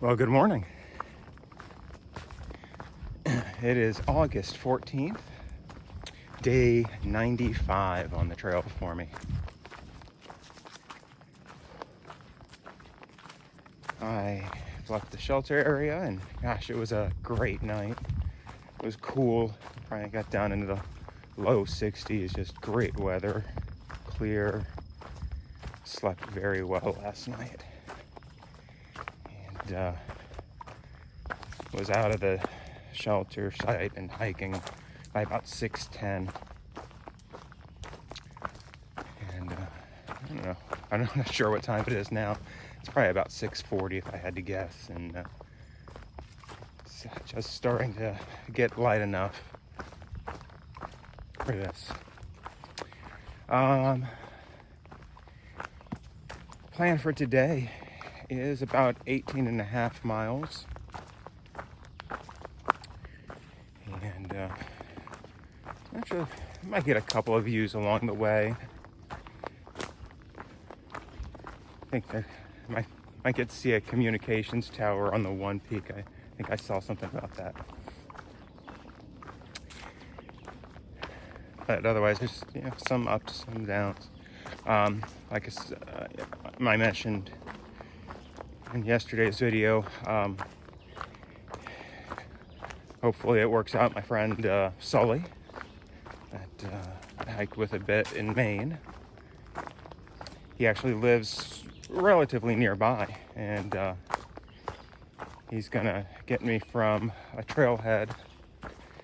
Well, good morning. It is August 14th, day 95 on the trail for me. I left the shelter area and gosh, it was a great night. It was cool. Probably got down into the low 60s, just great weather, clear. Slept very well last night. And was out of the shelter site and hiking by about 6:10. And I don't know. I'm not sure what time it is now. It's probably about 6:40 if I had to guess. And it's just starting to get light enough for this. Plan for today is about 18 and a half miles. And actually, I might get a couple of views along the way. I think I might get to see a communications tower on the one peak. I think I saw something about that. But otherwise, there's some ups, some downs. Like I mentioned in yesterday's video, hopefully it works out. My friend Sully, that I hiked with a bit in Maine, he actually lives relatively nearby, and he's gonna get me from a trailhead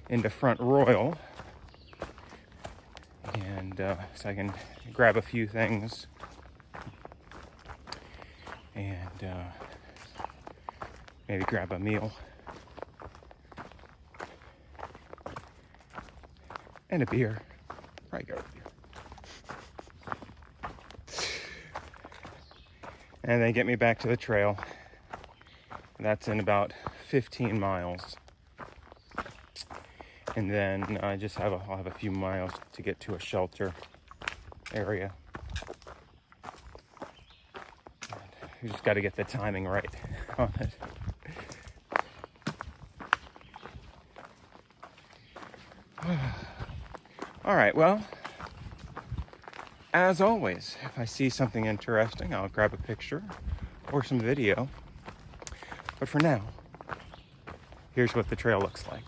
into Front Royal, and so I can grab a few things and maybe grab a meal and a beer. Probably grab a beer. And then get me back to the trail. That's in about 15 miles. And then I'll have a few miles to get to a shelter area. You just got to get the timing right on it. All right, well, as always, if I see something interesting, I'll grab a picture or some video. But for now, here's what the trail looks like.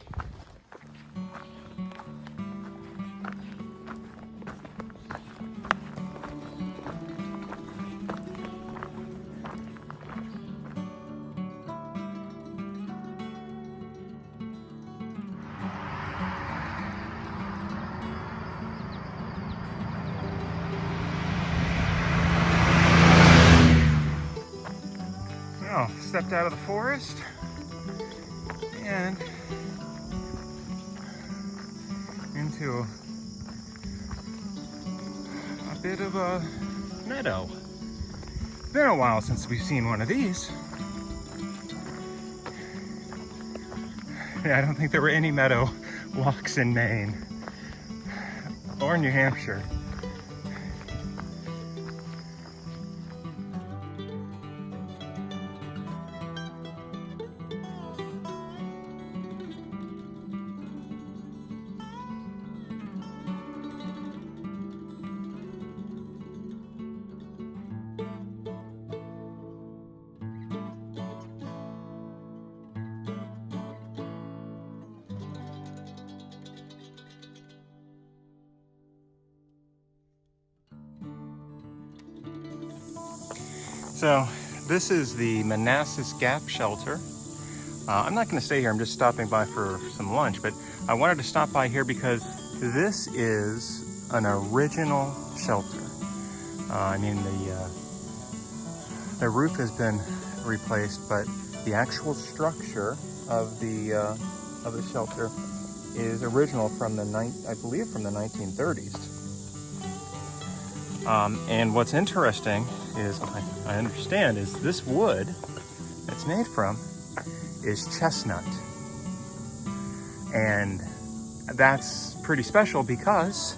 Stepped out of the forest and into a bit of a meadow. It's been a while since we've seen one of these. Yeah, I don't think there were any meadow walks in Maine or New Hampshire. So this is the Manassas Gap shelter. I'm not going to stay here. I'm just stopping by for some lunch, but I wanted to stop by here because this is an original shelter. I mean, the roof has been replaced, but the actual structure of the shelter is original from I believe from the 1930s. And what's interesting is, I understand, is this wood it's made from is chestnut. And that's pretty special because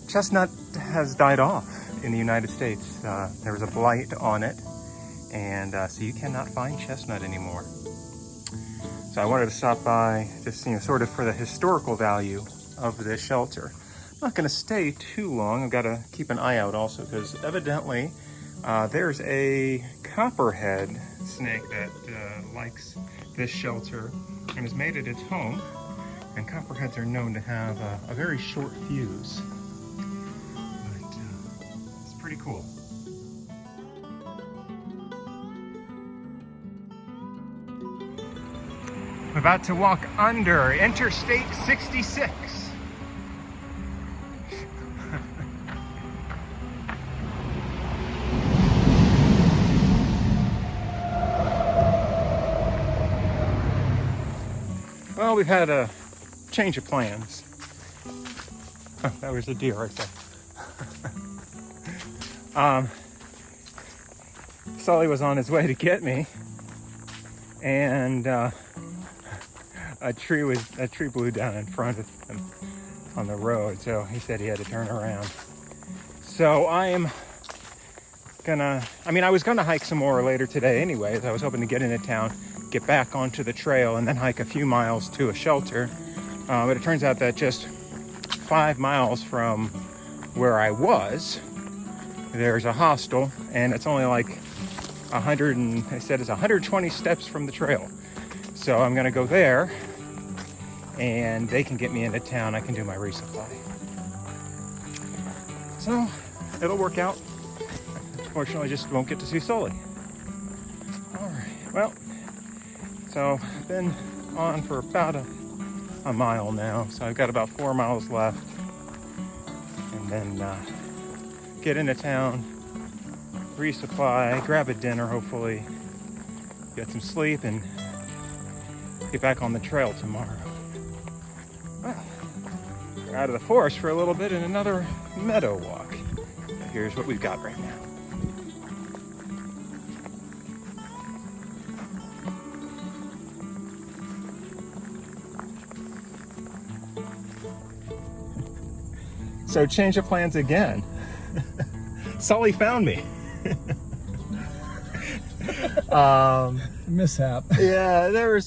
chestnut has died off in the United States. There was a blight on it, and so you cannot find chestnut anymore. So I wanted to stop by just, sort of for the historical value of this shelter. I'm not going to stay too long. I've got to keep an eye out also, because evidently there's a copperhead snake that likes this shelter and has made it its home. And copperheads are known to have a very short fuse. But it's pretty cool. I'm about to walk under Interstate 66. Well, we've had a change of plans. Oh, that was a deer right there. Sully was on his way to get me, and a tree blew down in front of him on the road, so he said he had to turn around. So I was gonna hike some more later today anyways. I was hoping to get into town, get back onto the trail, and then hike a few miles to a shelter. But it turns out that just 5 miles from where I was, there's a hostel, and it's only like 120 steps from the trail. So I'm gonna go there, and they can get me into town. I can do my resupply. So it'll work out. Unfortunately, just won't get to see Sully. All right, well, so I've been on for about a mile now, so I've got about 4 miles left, and then get into town, resupply, grab a dinner, hopefully get some sleep, and get back on the trail tomorrow. Well, we're out of the forest for a little bit in another meadow walk. Here's what we've got right now. So change of plans again. Sully found me. Mishap. Yeah,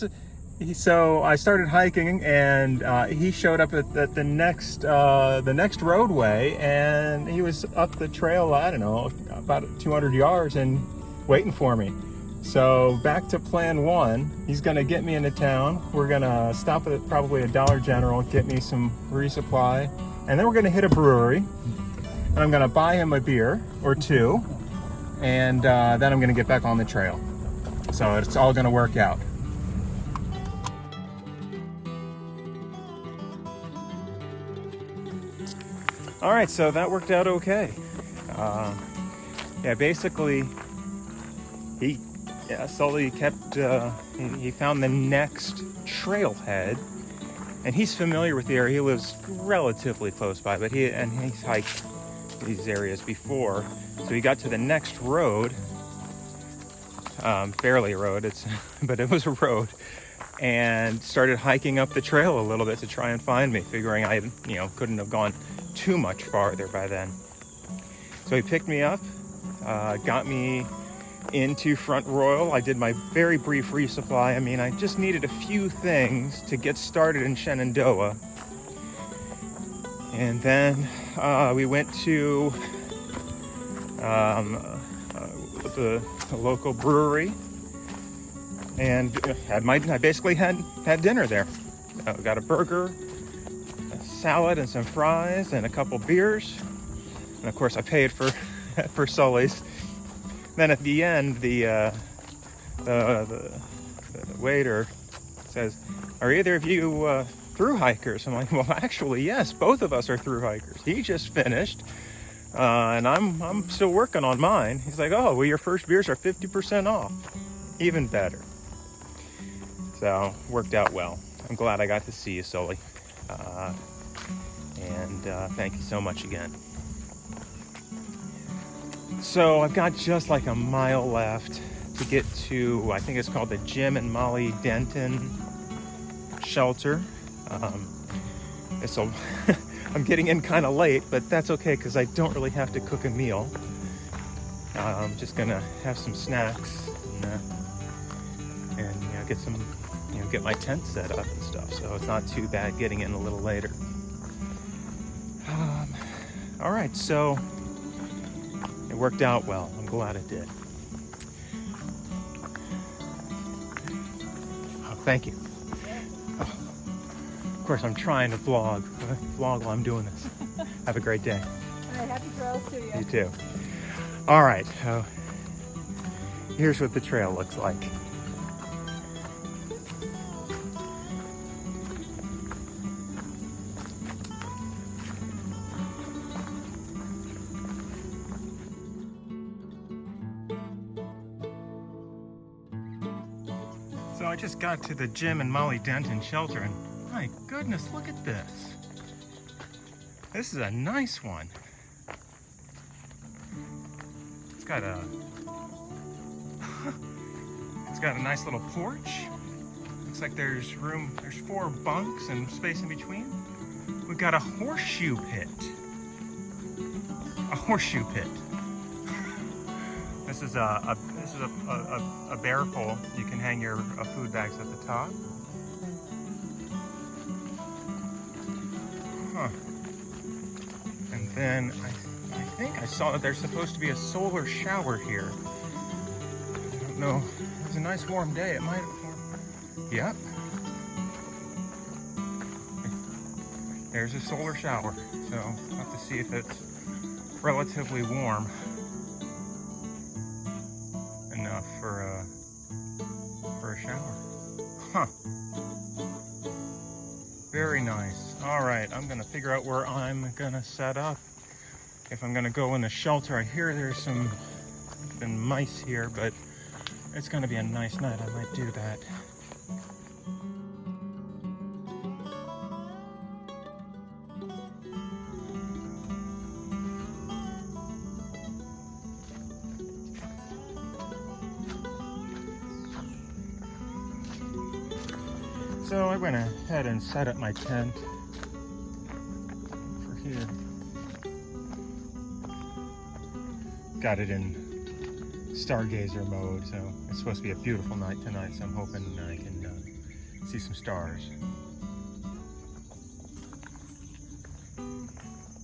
so I started hiking, and he showed up at the next roadway, and he was up the trail, I don't know, about 200 yards and waiting for me. So back to plan one. He's gonna get me into town. We're gonna stop at probably a Dollar General, get me some resupply, and then we're gonna hit a brewery, and I'm gonna buy him a beer or two, and then I'm gonna get back on the trail. So it's all gonna work out. All right, so that worked out okay. Basically, Sully kept, he found the next trailhead, and he's familiar with the area. He lives relatively close by, but he's hiked these areas before. So he got to the next road, barely a road, but it was a road, and started hiking up the trail a little bit to try and find me, figuring I, couldn't have gone too much farther by then. So he picked me up, got me into Front Royal. I did my very brief resupply. I just needed a few things to get started in Shenandoah. And then we went to the local brewery, and I basically had dinner there. Got a burger, a salad, and some fries, and a couple beers. And of course, I paid for Sully's. Then at the end, the waiter says, "Are either of you through hikers?" I'm like, "Well, actually, yes, both of us are through hikers. He just finished, and I'm still working on mine." He's like, "Oh, well, your first beers are 50% off. Even better." So worked out well. I'm glad I got to see you, Sully, and thank you so much again. So I've got just like a mile left to get to, I think it's called the Jim and Molly Denton shelter. So I'm getting in kind of late, but that's okay because I don't really have to cook a meal. I'm just gonna have some snacks and get some, get my tent set up and stuff. So it's not too bad getting in a little later. All right, so it worked out well. I'm glad it did. Oh, thank you. Oh, of course, I'm trying to vlog while I'm doing this. Have a great day. All right, happy trails to you. You too. All right, so here's what the trail looks like. So I just got to the Jim and Molly Denton shelter, and my goodness, look at this. This is a nice one. It's got a nice little porch. Looks like there's 4 bunks and space in between. We've got a horseshoe pit. A horseshoe pit. This is a bear pole. You can hang your food bags at the top. Huh. And then I think I saw that there's supposed to be a solar shower here. I don't know. It was a nice warm day. It might have warmed. Yep. There's a solar shower. So I'll have to see if it's relatively warm enough for a shower. Huh. Very nice. All right, I'm gonna figure out where I'm gonna set up. If I'm gonna go in the shelter, I hear there's been mice here, but it's gonna be a nice night. I might do that. So I went ahead and set up my tent for here. Got it in stargazer mode, so it's supposed to be a beautiful night tonight, so I'm hoping I can see some stars.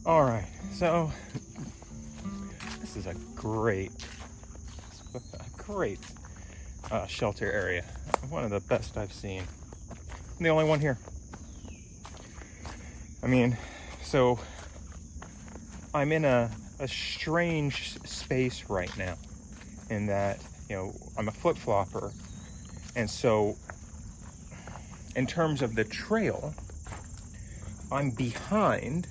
All right, so this is a great shelter area. One of the best I've seen. I'm the only one here. I mean, so I'm in a strange space right now in that, I'm a flip-flopper. And so in terms of the trail, I'm behind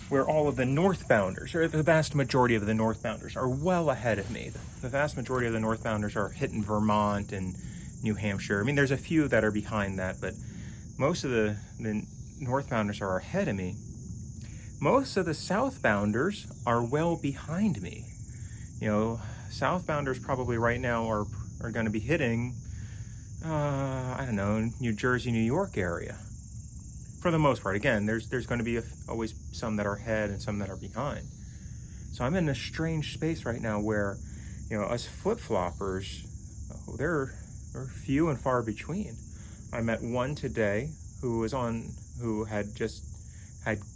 where all of the northbounders, or the vast majority of the northbounders, are well ahead of me. The vast majority of the northbounders are hitting Vermont and New Hampshire. I mean, there's a few that are behind that, but most of the northbounders are ahead of me. Most of the southbounders are well behind me. Southbounders probably right now are going to be hitting, I don't know, New Jersey, New York area. For the most part. Again, there's going to be always some that are ahead and some that are behind. So I'm in a strange space right now where, us flip-floppers, they're few and far between. I met one today who had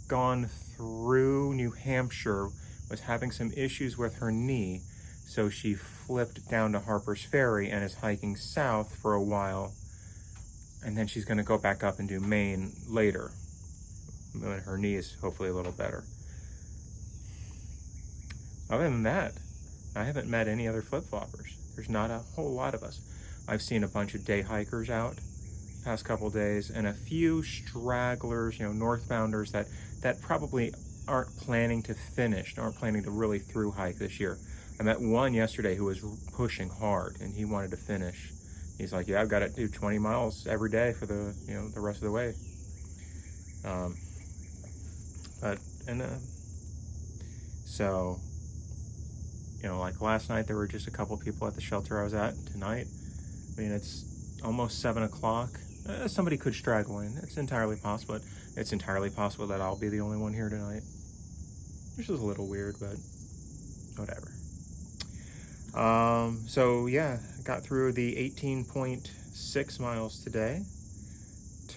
gone through New Hampshire, was having some issues with her knee, so she flipped down to Harper's Ferry and is hiking south for a while, and then she's going to go back up and do Maine later when her knee is hopefully a little better. Other than that, I haven't met any other flip-floppers. There's not a whole lot of us. I've seen a bunch of day hikers out past couple days, and a few stragglers, northbounders that probably aren't planning to finish, aren't planning to really through hike this year. I met one yesterday who was pushing hard, and he wanted to finish. He's like, yeah, I've got to do 20 miles every day for the rest of the way. So, like last night, there were just a couple people at the shelter I was at. Tonight, I mean, it's almost 7 o'clock. Somebody could straggle in. It's entirely possible. It's entirely possible that I'll be the only one here tonight. Which is a little weird, but whatever. So yeah, got through the 18.6 miles today.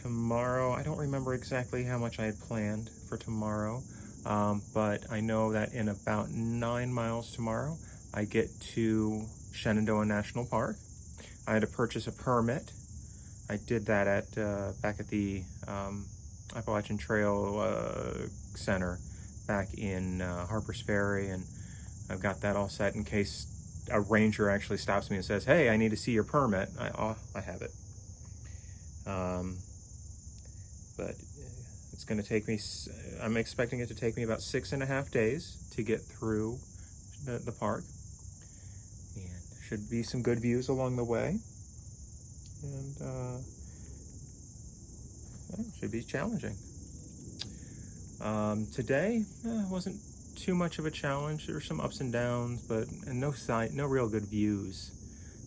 Tomorrow, I don't remember exactly how much I had planned for tomorrow, but I know that in about 9 miles tomorrow, I get to Shenandoah National Park. I had to purchase a permit. I did that at back at the Appalachian Trail Center back in Harper's Ferry, and I've got that all set in case a ranger actually stops me and says, "Hey, I need to see your permit." I have it. But it's going to take me, I'm expecting it to take me about 6.5 days to get through the park. And should be some good views along the way. And it should be challenging. Today wasn't too much of a challenge. There were some ups and downs, but no real good views.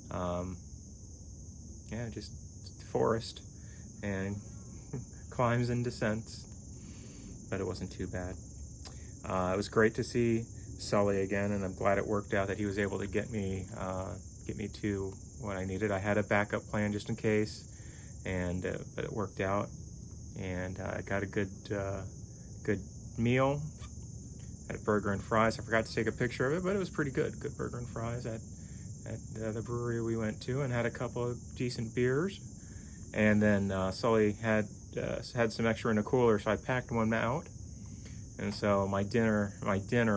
Yeah, just forest and climbs and descents, but it wasn't too bad. It was great to see Sully again, and I'm glad it worked out that he was able to get me to what I needed. I had a backup plan just in case, and but it worked out, and I got a good meal. Had a burger and fries. I forgot to take a picture of it, but it was pretty good. Good burger and fries at the brewery we went to, and had a couple of decent beers. And then Sully had some extra in a cooler, so I packed one out. And so my dinner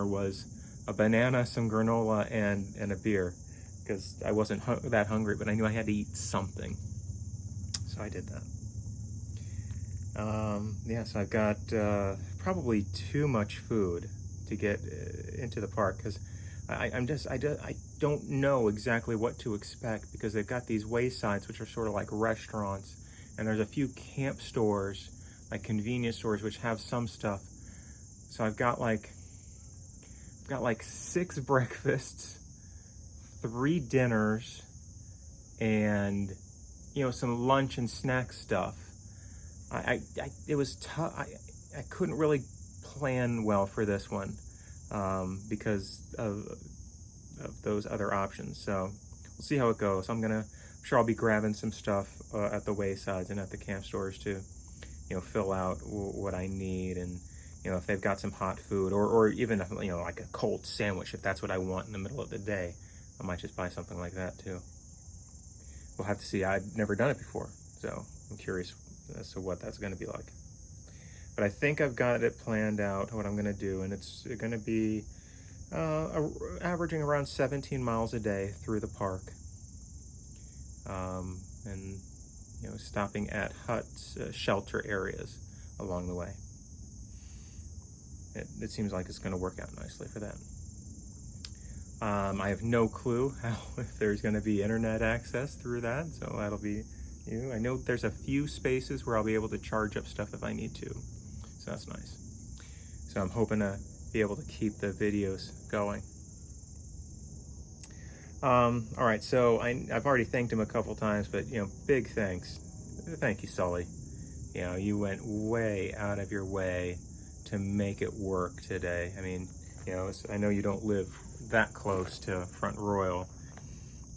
was a banana, some granola, and a beer, because I wasn't that hungry, but I knew I had to eat something, so I did that. Yeah, so I've got probably too much food to get into the park, because I don't know exactly what to expect, because they've got these waysides, which are sort of like restaurants, and there's a few camp stores, like convenience stores, which have some stuff. So I've got like 6 breakfasts, 3 dinners, and some lunch and snack stuff. It was tough. I couldn't really plan well for this one because of those other options. So we'll see how it goes. I'm sure I'll be grabbing some stuff at the waysides and at the camp stores to fill out what I need, and if they've got some hot food, or even like a cold sandwich, if that's what I want in the middle of the day, I might just buy something like that too. We'll have to see. I've never done it before, so I'm curious as to what that's going to be like. But I think I've got it planned out what I'm going to do, and it's going to be averaging around 17 miles a day through the park, and stopping at huts, shelter areas along the way. It seems like it's going to work out nicely for that. I have no clue if there's going to be internet access through that, so that'll be I know there's a few spaces where I'll be able to charge up stuff if I need to, so that's nice. So I'm hoping to be able to keep the videos going. All right, so I've already thanked him a couple times, but big thanks. Thank you, Sully. You went way out of your way to make it work today. I mean, I know you don't live that close to Front Royal,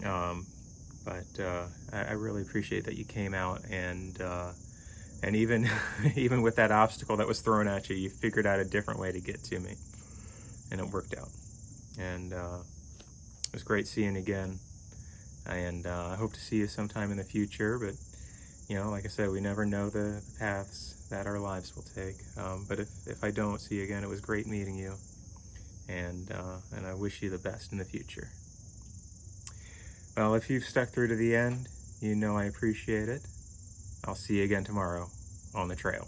but I really appreciate that you came out, and even even with that obstacle that was thrown at you, you figured out a different way to get to me, and it worked out. And it was great seeing you again, and I hope to see you sometime in the future. But like I said, we never know the paths that our lives will take. But if I don't see you again, it was great meeting you, and I wish you the best in the future. Well, if you've stuck through to the end, I appreciate it. I'll see you again tomorrow on the trail.